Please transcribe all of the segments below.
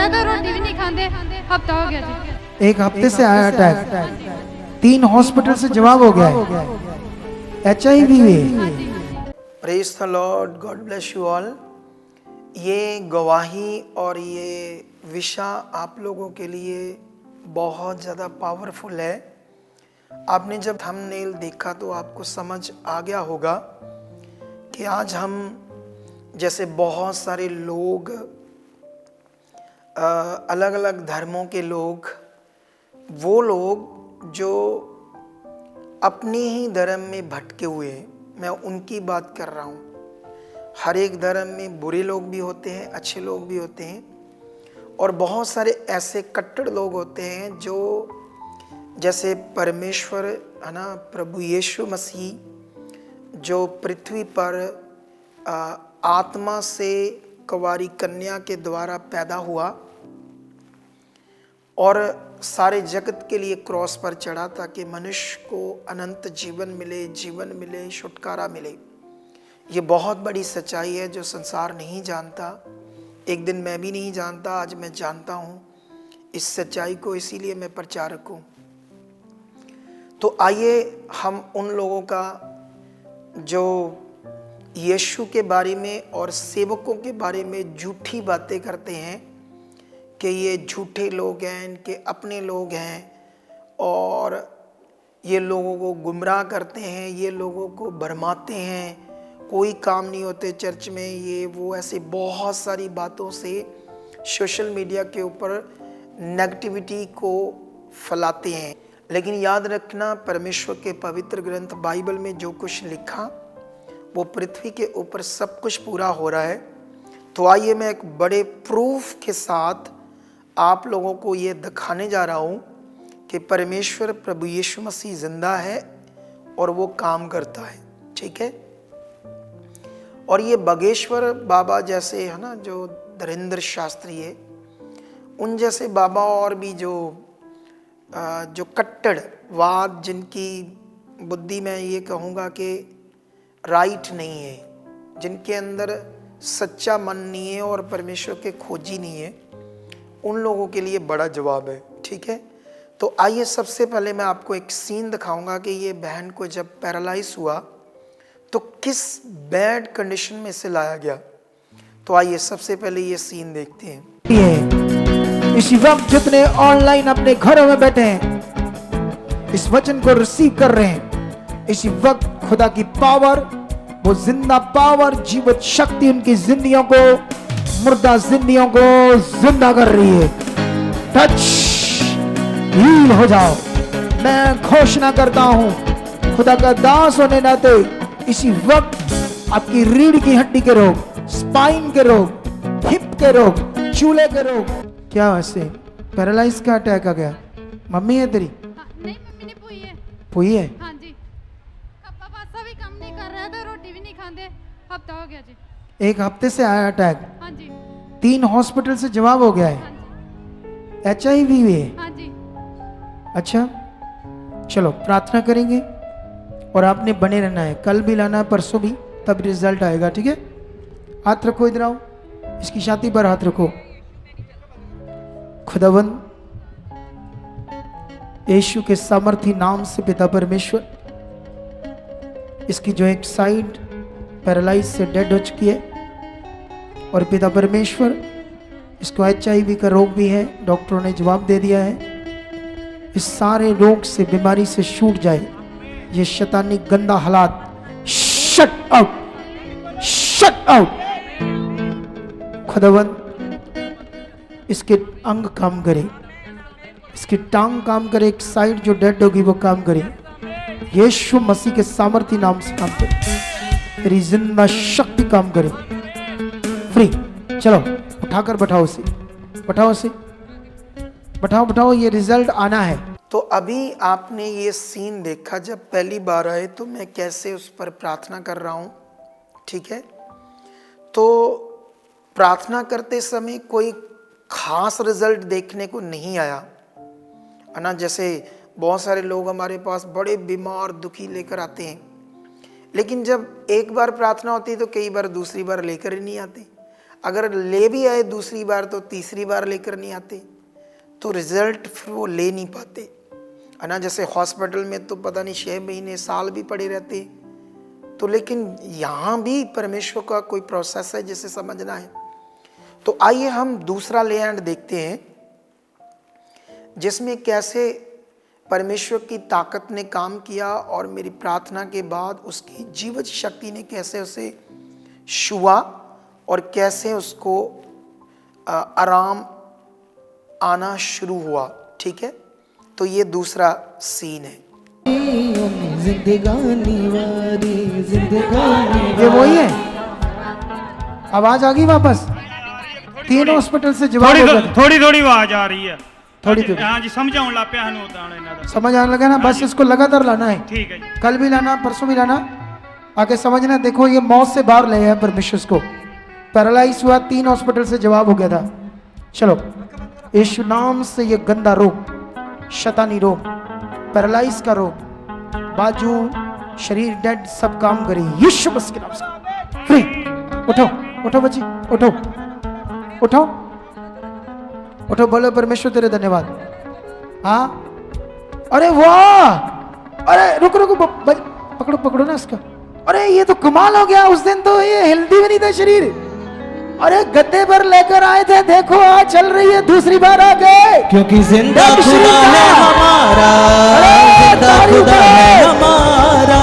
रहा था, रोटी भी नहीं खाते, हफ्ता हो गया जी। एक हफ्ते से आया अटैक, 3 हॉस्पिटल से जवाब हो गया है, HIV है। Praise the Lord, God bless you all. ये गवाही और ये विषय आप लोगों के लिए बहुत ज़्यादा पावरफुल है। आपने जब थंबनेल देखा तो आपको समझ आ गया होगा कि आज हम जैसे बहुत सारे लोग, अलग अलग धर्मों के लोग, वो लोग जो अपने ही धर्म में भटके हुए हैं, मैं उनकी बात कर रहा हूँ। हर एक धर्म में बुरे लोग भी होते हैं, अच्छे लोग भी होते हैं, और बहुत सारे ऐसे कट्टर लोग होते हैं जो जैसे परमेश्वर है ना, प्रभु यीशु मसीह जो पृथ्वी पर आत्मा से कुंवारी कन्या के द्वारा पैदा हुआ और सारे जगत के लिए क्रॉस पर चढ़ा ताकि मनुष्य को अनंत जीवन मिले, छुटकारा मिले। ये बहुत बड़ी सच्चाई है जो संसार नहीं जानता। एक दिन मैं भी नहीं जानता, आज मैं जानता हूँ इस सच्चाई को, इसीलिए मैं प्रचारक हूँ। तो आइए हम उन लोगों का जो यीशु के बारे में और सेवकों के बारे में झूठी बातें करते हैं कि ये झूठे लोग हैं, इनके अपने लोग हैं और ये लोगों को गुमराह करते हैं, ये लोगों को भरमाते हैं, कोई काम नहीं होते चर्च में, ये वो, ऐसे बहुत सारी बातों से सोशल मीडिया के ऊपर नेगेटिविटी को फैलाते हैं। लेकिन याद रखना, परमेश्वर के पवित्र ग्रंथ बाइबल में जो कुछ लिखा वो पृथ्वी के ऊपर सब कुछ पूरा हो रहा है। तो आइए मैं एक बड़े प्रूफ के साथ आप लोगों को ये दिखाने जा रहा हूँ कि परमेश्वर प्रभु यीशु मसीह जिंदा है और वो काम करता है, ठीक है। और ये बागेश्वर बाबा जैसे है ना, जो धीरेन्द्र शास्त्री है, उन जैसे बाबा और भी जो कट्टरवाद, जिनकी बुद्धि में ये कहूँगा कि राइट नहीं है, जिनके अंदर सच्चा मन नहीं है और परमेश्वर के खोजी नहीं है, उन लोगों के लिए बड़ा जवाब है, ठीक है। तो आइए सबसे पहले मैं आपको एक सीन दिखाऊंगा कि ये बहन को जब पैरालाइज हुआ तो किस बैड कंडीशन में से लाया गया। तो आइए सबसे पहले ये सीन देखते हैं। इसी वक्त जितने ऑनलाइन अपने घरों में बैठे हैं, इस वचन को रिसीव कर रहे हैं, इसी वक्त खुदा की पावर, वो जिंदा पावर, जीवित शक्ति उनकी जिंदगियों को, मुर्दा जिंदगियों को जिंदा कर रही है। टच, हील हो जाओ। मैं घोषणा करता हूं खुदा का दास होने नाते इसी वक्त आपकी रीढ़ की हड्डी के रोग, स्पाइन के रोग, हिप के रोग, चूल्हे के रोग, क्या ऐसे पैरालाइज का अटैक आ गया। मम्मी है तेरी? नहीं, मम्मी ने पुई है। पुई है? हाँ जी। पापा पासा भी काम नहीं कर रहा था, रोटी भी नहीं खाते, हफ्ता हो गया जी। एक हफ्ते से आया अटैक, हाँ जी। 3 हॉस्पिटल से जवाब हो गया है, हाँ जी। HIV है। हाँ जी। अच्छा, चलो प्रार्थना करेंगे और आपने बने रहना है, कल भी लाना है, परसों भी, तब रिजल्ट आएगा, ठीक है। हाथ रखो, इधर आओ, इसकी छाती पर हाथ रखो। खुदावंद यीशु के सामर्थी नाम से पिता परमेश्वर, इसकी जो एक साइड पैरालाइज से डेड हो चुकी है और पिता परमेश्वर इसको HIV का रोग भी है, डॉक्टरों ने जवाब दे दिया है, इस सारे रोग से, बीमारी से छूट जाए ये शैतानी गंदा हालात, शट आउट, शट आउट। खुदावंद इसके अंग काम करे, इसकी टांग काम करे, एक साइड जो डेड होगी वो काम करे, यीशु मसीह के सामर्थी नाम से काम करे, तेरी जिंदा शक्ति काम करे। फ्री, चलो उठाकर बैठाओ उसे, बैठाओ उसे, बैठाओ बैठाओ, ये रिजल्ट आना है। तो अभी आपने ये सीन देखा, जब पहली बार आए तो मैं कैसे उस पर प्रार्थना कर रहा हूँ, ठीक है। तो प्रार्थना करते समय कोई खास रिजल्ट देखने को नहीं आया, है ना। जैसे बहुत सारे लोग हमारे पास बड़े बीमार दुखी लेकर आते हैं, लेकिन जब एक बार प्रार्थना होती है तो कई बार दूसरी बार लेकर ही नहीं आते। अगर ले भी आए दूसरी बार तो तीसरी बार लेकर नहीं आते, तो रिजल्ट फिर वो ले नहीं पाते है ना। जैसे हॉस्पिटल में तो पता नहीं 6 महीने साल भी पड़े रहते, तो लेकिन यहाँ भी परमेश्वर का कोई प्रोसेस है जिसे समझना है। तो आइए हम दूसरा लेआउट देखते हैं जिसमें कैसे परमेश्वर की ताकत ने काम किया और मेरी प्रार्थना के बाद उसकी जीवित शक्ति ने कैसे उसे छुआ और कैसे उसको आराम आना शुरू हुआ। ठीक है, तो ये दूसरा सीन है। ये वही है, आवाज आ गई वापस। 3 हॉस्पिटल से जवाब हो गया। थोड़ी थोड़ी आवाज आ रही है, थोड़ी थोड़ी। हाँ जी, समझाउन लग पिया हनु उदां इन्हां दा। समझ आने लगा ना, बस इसको लगातार लाना है। ठीक है जी, कल भी लाना, परसों भी लाना, आके समझना। देखो ये मौत से बाहर ले आया परमेश्वर को। पैरालाइज हुआ, 3 हॉस्पिटल से जवाब हो गया था। चलो, यीशु नाम से ये गंदा रोग, शैतानी रोग, पैरालाइज का रोग, बाजू, शरीर डेड, सब काम करे यीशु मसीह के नाम से। फ्री। उठो उठो बच्ची, उठो उठो उठो, बोलो परमेश्वर तेरे धन्यवाद। हाँ, अरे वाह, अरे रुको रुको, पकड़ो पकड़ो ना इसका। अरे ये तो कमाल हो गया। उस दिन तो ये हेल्दी भी नहीं था शरीर। अरे गद्दे पर लेकर आए थे, देखो आज चल रही है, दूसरी बार आ गए। क्योंकि जिंदा खुदा है हमारा, जिंदा खुदा है हमारा।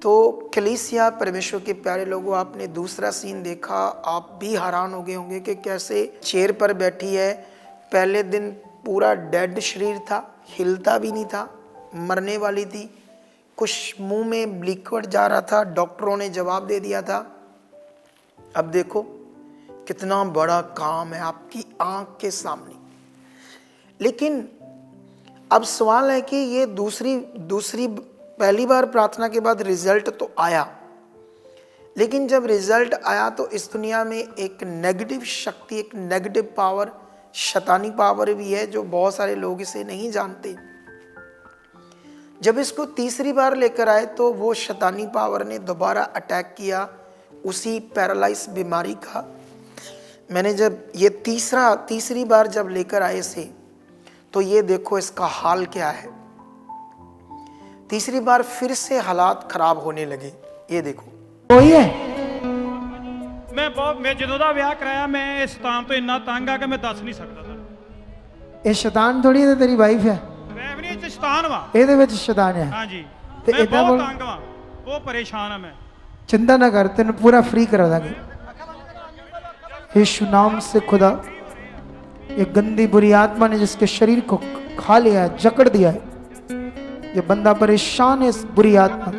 तो कलीसिया, परमेश्वर के प्यारे लोगों, आपने दूसरा सीन देखा। आप भी हैरान हो गए होंगे कि कैसे चेयर पर बैठी है। पहले दिन पूरा डेड शरीर था, हिलता भी नहीं था, मरने वाली थी, कुछ मुंह में लिक्विड जा रहा था, डॉक्टरों ने जवाब दे दिया था। अब देखो कितना बड़ा काम है आपकी आंख के सामने। लेकिन अब सवाल है कि ये दूसरी पहली बार प्रार्थना के बाद रिजल्ट तो आया, लेकिन जब रिजल्ट आया तो इस दुनिया में एक नेगेटिव शक्ति, एक नेगेटिव पावर, शैतानी पावर भी है जो बहुत सारे लोग इसे नहीं जानते। जब इसको तीसरी बार लेकर आए तो वो शैतानी पावर ने दोबारा अटैक किया उसी पैरालाइज बीमारी का। मैंने जब ये तीसरी बार जब लेकर आए इसे, तो ये देखो इसका हाल क्या है। तीसरी बार फिर से हालात खराब होने लगे। ये देखो वही है। मैं ਜਦੋਂ ਦਾ ਵਿਆਹ ਕਰਾਇਆ ਮੈਂ ਇਸ ਸ਼ੈਤਾਨ ਤੋਂ ਇੰਨਾ ਤੰਗ ਆ ਕਿ ਮੈਂ ਦੱਸ ਨਹੀਂ ਸਕਦਾ ਤੁਹਾਨੂੰ। ਇਹ ਸ਼ੈਤਾਨ ਥੋੜੀ ਹੈ, ਤੇਰੀ ਵਾਈਫ ਹੈ। ਮੈਂ ਵੀ ਨਹੀਂ, ਇਹ 'ਚ ਸ਼ੈਤਾਨ ਵਾ। ਇਹਦੇ ਵਿੱਚ ਸ਼ੈਤਾਨ ਹੈ। ਹਾਂਜੀ, ਤੇ ਮੈਂ ਏਦਾਂ ਬਹੁਤ ਬੋਲ- ਤੰਗ ਵਾ, ਬਹੁਤ ਪਰੇਸ਼ਾਨ ਆ ਮੈਂ। चिंता ना कर, तेन पूरा फ्री करा देंगे यीशु नाम से। खुदा, ये गंदी बुरी आत्मा ने जिसके शरीर को खा लिया है, जकड़ दिया है, ये बंदा परेशान है इस बुरी आत्मा।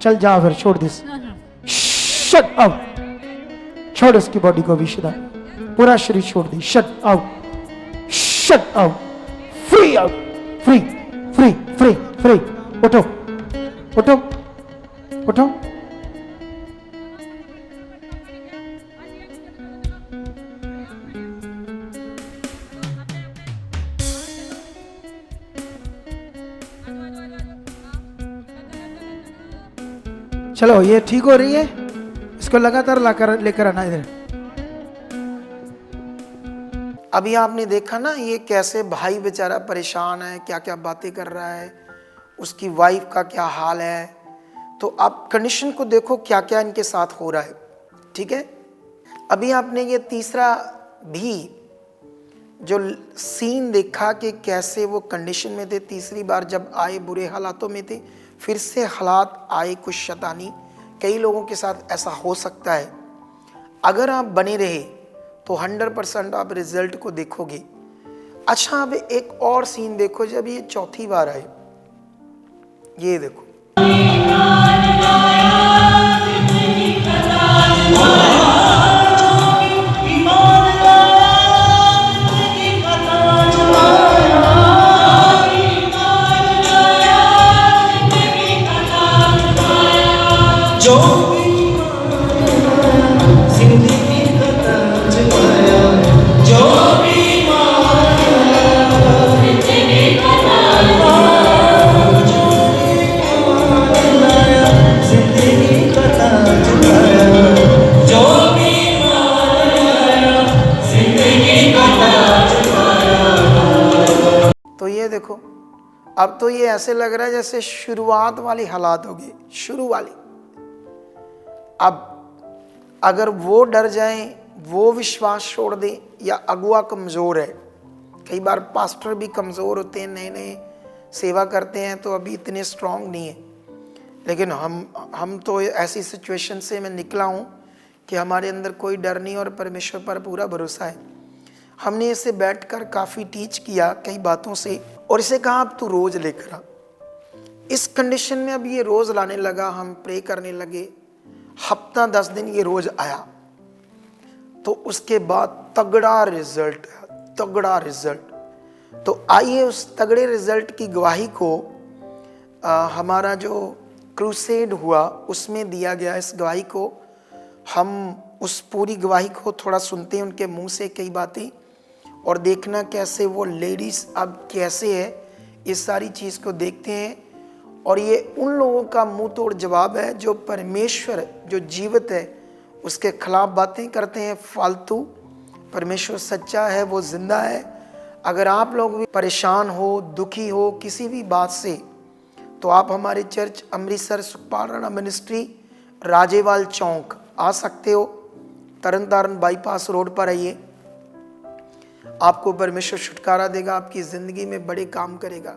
चल जा फिर, छोड़ दिस, शट आउट, छोड़ इसकी बॉडी को भी, शट पूरा शरीर छोड़ दी, shut out, shut out, free out, free free free free. उठो उठो उठो। चलो, ये ठीक हो रही है, इसको लगातार लेकर आना इधर। अभी आपने देखा ना ये कैसे भाई बेचारा परेशान है, क्या क्या बातें कर रहा है, उसकी वाइफ का क्या हाल है। तो आप कंडीशन को देखो क्या क्या इनके साथ हो रहा है। ठीक है, अभी आपने ये तीसरा भी जो सीन देखा कि कैसे वो कंडीशन में थे। तीसरी बार जब आए बुरे हालातों में थे, फिर से हालात आए कुछ शैतानी। कई लोगों के साथ ऐसा हो सकता है। अगर आप बने रहे तो 100% आप रिजल्ट को देखोगे। अच्छा, अब एक और सीन देखो, जब ये चौथी बार आए, ये देखो, अब तो ये ऐसे लग रहा है जैसे शुरुआत वाली हालात होगी, शुरू वाली। अब अगर वो डर जाएं, वो विश्वास छोड़ दें, या अगुआ कमज़ोर है, कई बार पास्टर भी कमज़ोर होते हैं, नए नए सेवा करते हैं तो अभी इतने स्ट्रांग नहीं है, लेकिन हम तो ऐसी सिचुएशन से मैं निकला हूँ कि हमारे अंदर कोई डर नहीं और परमेश्वर पर पूरा भरोसा है। हमने इसे बैठकर काफ़ी टीच किया कई बातों से, और इसे कहा अब तू रोज़ लेकर आ। इस कंडीशन में अब ये रोज़ लाने लगा, हम प्रे करने लगे, हफ्ता 10 दिन ये रोज़ आया, तो उसके बाद तगड़ा रिजल्ट है, तगड़ा रिजल्ट। तो आइए उस तगड़े रिजल्ट की गवाही को हमारा जो क्रूसेड हुआ उसमें दिया गया, इस गवाही को हम उस पूरी गवाही को थोड़ा सुनते हैं उनके मुंह से कई बातें, और देखना कैसे वो लेडीज़ अब कैसे है, इस सारी चीज़ को देखते हैं। और ये उन लोगों का मुंह तोड़ जवाब है जो परमेश्वर जो जीवित है उसके खिलाफ बातें करते हैं फालतू। परमेश्वर सच्चा है, वो जिंदा है। अगर आप लोग भी परेशान हो, दुखी हो किसी भी बात से, तो आप हमारे चर्च अमृतसर सुखपाल राणा मिनिस्ट्री राजेवाल चौक आ सकते हो। तरन तारण बाईपास रोड पर आइए, आपको परमेश्वर छुटकारा देगा, आपकी ज़िंदगी में बड़े काम करेगा।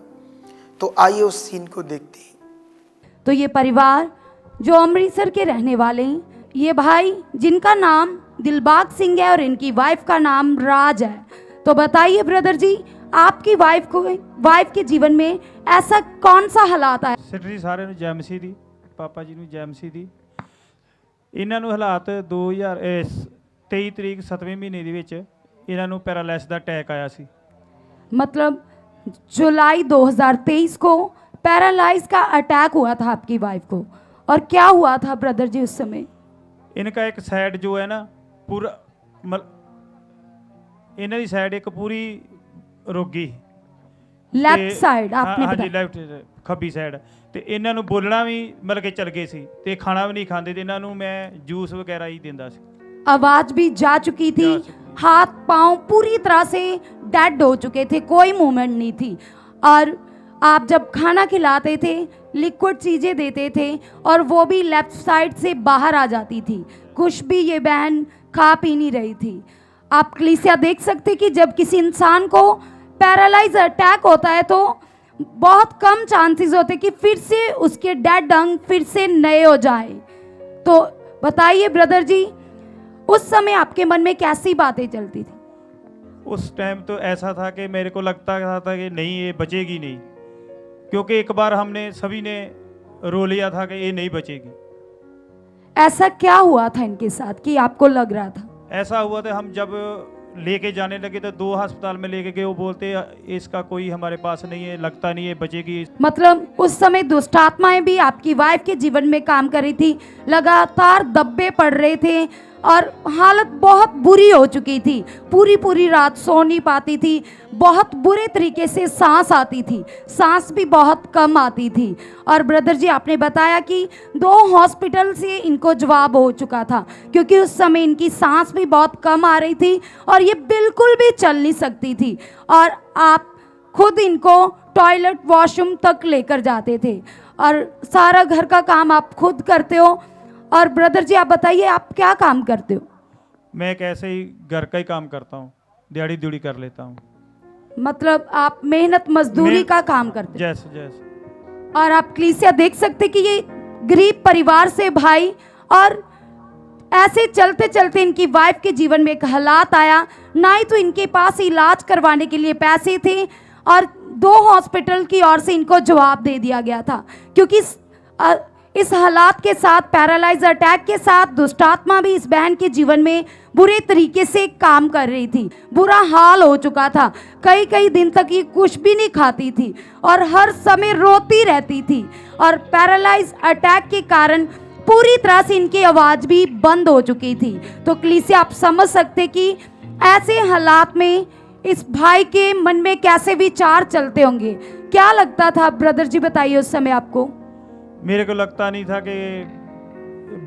तो आइए उस सीन को देखते हैं। तो ये परिवार जो अमृतसर के रहने वाले हैं, ये भाई जिनका नाम दिलबाग सिंह है और इनकी वाइफ का नाम राज है। तो बताइए ब्रदर जी, आपकी वाइफ के जीवन में ऐसा कौन सा हालात आया? ਸਿੱਟਰੀ ਸਾਰਿਆਂ ਨੂੰ ਜੈ ਮਸੀਹ ਦੀ, ਪਾਪਾ ਜੀ ਨੂੰ ਜੈ ਮਸੀਹ ਦੀ। ਇਹਨਾਂ ਨੂੰ ਹਾਲਾਤ 2023 ਤਰੀਕ 7ਵੇਂ ਮਹੀਨੇ ਦੇ ਵਿੱਚ ਇਹਨਾਂ ਨੂੰ ਪੈਰਾਲਾਈਸਿਸ ਦਾ ਅਟੈਕ ਆਇਆ ਸੀ। मतलब जुलाई 2023 को पैरालाइज का अटैक हुआ था आपकी वाइफ को, और क्या हुआ था ब्रदर जी उस समय? इनका एक साइड जो है ना पूरा इन्हों की साइड एक पूरी रोगी, लेफ्ट साइड आपने हाँ जी बताया। लेफ्ट खब्बी साइड, तो इन्हों बोलना भी मतलब कि चल गए सी, ते खाना भी नहीं खाते, तो इन्हों मैं जूस वगैरह ही देंदा सी। आवाज भी जा चुकी थी, हाथ पांव पूरी तरह से डेड हो चुके थे, कोई मूवमेंट नहीं थी। और आप जब खाना खिलाते थे, लिक्विड चीज़ें देते थे, और वो भी लेफ्ट साइड से बाहर आ जाती थी, कुछ भी ये बहन खा पी नहीं रही थी। आप कलीसिया देख सकते कि जब किसी इंसान को पैरालाइज अटैक होता है तो बहुत कम चांसेस होते कि फिर से उसके डेड अंग फिर से नए हो जाए। तो बताइए ब्रदर जी, उस समय आपके मन में कैसी बातें चलती थी? उस टाइम तो ऐसा था कि मेरे को लगता था कि नहीं ये बचेगी नहीं, क्योंकि एक बार हमने सभी ने रो लिया था कि ये नहीं बचेगी। ऐसा क्या हुआ था इनके साथ कि आपको लग रहा था? ऐसा हुआ था, हम जब लेके जाने लगे तो 2 अस्पताल में लेके गए, वो बोलते इसका कोई हमारे पास नहीं है, लगता नहीं है बचेगी। मतलब उस समय दुष्ट आत्माएं भी आपकी वाइफ के जीवन में काम कर रही थी, लगातार दब्बे पड़ रहे थे और हालत बहुत बुरी हो चुकी थी, पूरी रात सो नहीं पाती थी, बहुत बुरे तरीके से सांस आती थी, सांस भी बहुत कम आती थी। और ब्रदर जी आपने बताया कि 2 हॉस्पिटल से इनको जवाब हो चुका था, क्योंकि उस समय इनकी सांस भी बहुत कम आ रही थी और ये बिल्कुल भी चल नहीं सकती थी, और आप खुद इनको टॉयलेट वॉशरूम तक लेकर जाते थे और सारा घर का काम आप खुद करते हो। और ब्रदर जी आप बताइए, आप क्या काम करते हो? मैं एक ऐसे ही घर का ही काम करता हूँ, दिहाड़ी दूड़ी कर लेता हूँ। मतलब आप मेहनत मजदूरी का काम करते हो? जैसे और आप कलीसिया देख सकते कि ये गरीब परिवार से भाई, और ऐसे चलते चलते इनकी वाइफ के जीवन में एक हालात आया, ना ही तो इनके पास इलाज करवाने के लिए पैसे थे, और 2 हॉस्पिटल की ओर से इनको जवाब दे दिया गया था, क्योंकि इस हालात के साथ, पैरालाइज अटैक के साथ, दुष्टात्मा भी इस बहन के जीवन में बुरे तरीके से काम कर रही थी। बुरा हाल हो चुका था, कई दिन तक ये कुछ भी नहीं खाती थी और हर समय रोती रहती थी, और पैरालाइज अटैक के कारण पूरी तरह से इनकी आवाज़ भी बंद हो चुकी थी। तो कलीसिया आप समझ सकते कि ऐसे हालात में इस भाई के मन में कैसे विचार चलते होंगे। क्या लगता था ब्रदर जी, बताइए उस समय आपको? मेरे को लगता नहीं था कि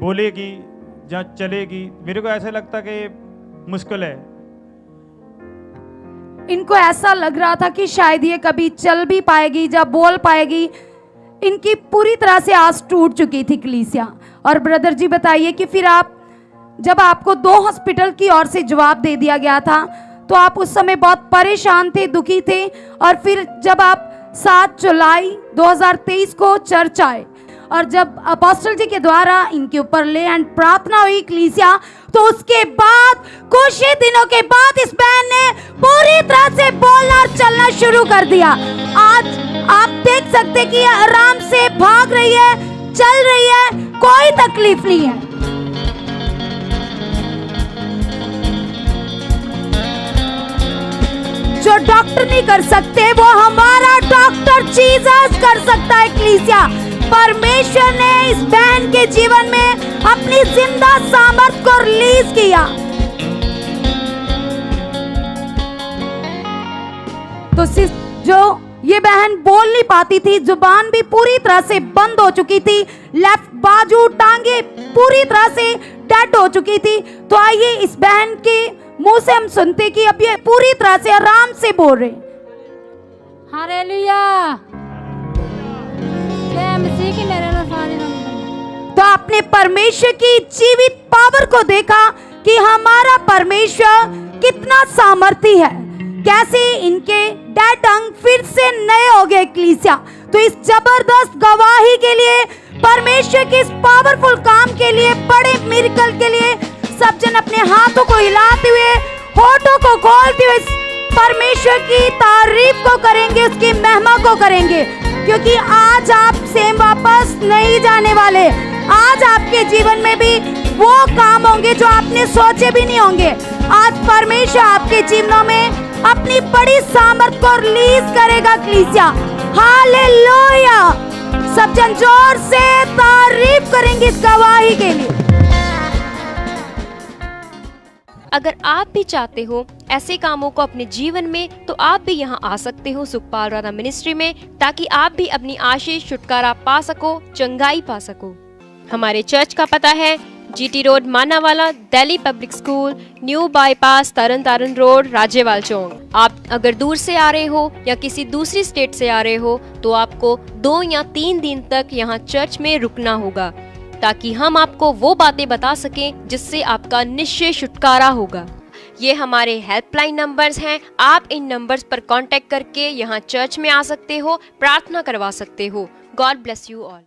बोलेगी या चलेगी, मेरे को ऐसा लगता कि मुश्किल है। इनको ऐसा लग रहा था कि शायद ये कभी चल भी पाएगी, जब बोल पाएगी। इनकी पूरी तरह से आस टूट चुकी थी कलीसिया। और ब्रदर जी बताइए कि फिर आप, जब आपको 2 हॉस्पिटल की ओर से जवाब दे दिया गया था, तो आप उस समय बहुत परेशान थे, दुखी थे। और फिर जब आप 7 जुलाई 2023 को चर्च आए और जब अपोस्टल जी के द्वारा इनके ऊपर ले एंड प्रार्थना हुई कलीसिया, तो उसके बाद कुछ ही दिनों के बाद इस बहन ने पूरी तरह से बोलना और चलना शुरू कर दिया। आज आप देख सकते कि आराम से भाग रही है, चल रही है, कोई तकलीफ नहीं है। जो डॉक्टर नहीं कर सकते वो हमारा डॉक्टर जीसस कर सकता है कलीसिया। परमेश्वर ने इस बहन के जीवन में अपनी जिंदा सामर्थ को रिलीज किया। तो जो ये बहन बोल नहीं पाती थी, जुबान भी पूरी तरह से बंद हो चुकी थी, लेफ्ट बाजू टांगे पूरी तरह से डेड हो चुकी थी। तो आइए इस बहन के मुंह से हम सुनते कि अब ये पूरी तरह से आराम से बोल रहे। हालेलुया, जय मसीह की मेरे तो आपने परमेश्वर की जीवित पावर को देखा कि हमारा परमेश्वर कितना सामर्थी है, कैसे इनके डेड अंग फिर से नए हो गए कलीसिया। तो इस जबरदस्त गवाही के लिए, परमेश्वर के इस पावरफुल काम के लिए, बड़े मिरेकल के लिए सब जन अपने हाथों को हिलाते हुए, होठों को खोलते हुए परमेश्वर की तारीफ को करेंगे, उसकी महिमा को करेंगे। क्योंकि आज आप सेम वापस नहीं जाने वाले। आज आपके जीवन में भी वो काम होंगे जो आपने सोचे भी नहीं होंगे। आज परमेश्वर आपके जीवनों में अपनी बड़ी सामर्थ को रिलीज करेगा कलीसिया। हालेलुया, सब जन जोर से तारीफ करेंगे इस गवाही के लिए। अगर आप भी चाहते हो ऐसे कामों को अपने जीवन में, तो आप भी यहाँ आ सकते हो सुखपाल राणा मिनिस्ट्री में, ताकि आप भी अपनी आशीष छुटकारा पा सको, चंगाई पा सको। हमारे चर्च का पता है GT road Manawala, Delhi public school, new bypass, Tarn Taran road, Rajyawal Chowk. आप अगर दूर से आ रहे हो या किसी दूसरी स्टेट से आ रहे हो, तो आपको 2 या 3 दिन तक यहाँ चर्च में रुकना होगा, ताकि हम आपको वो बातें बता सकें जिससे आपका निश्चय छुटकारा होगा। ये हमारे हेल्पलाइन नंबर्स हैं। आप इन नंबर्स पर कांटेक्ट करके यहाँ चर्च में आ सकते हो, प्रार्थना करवा सकते हो। God bless you all.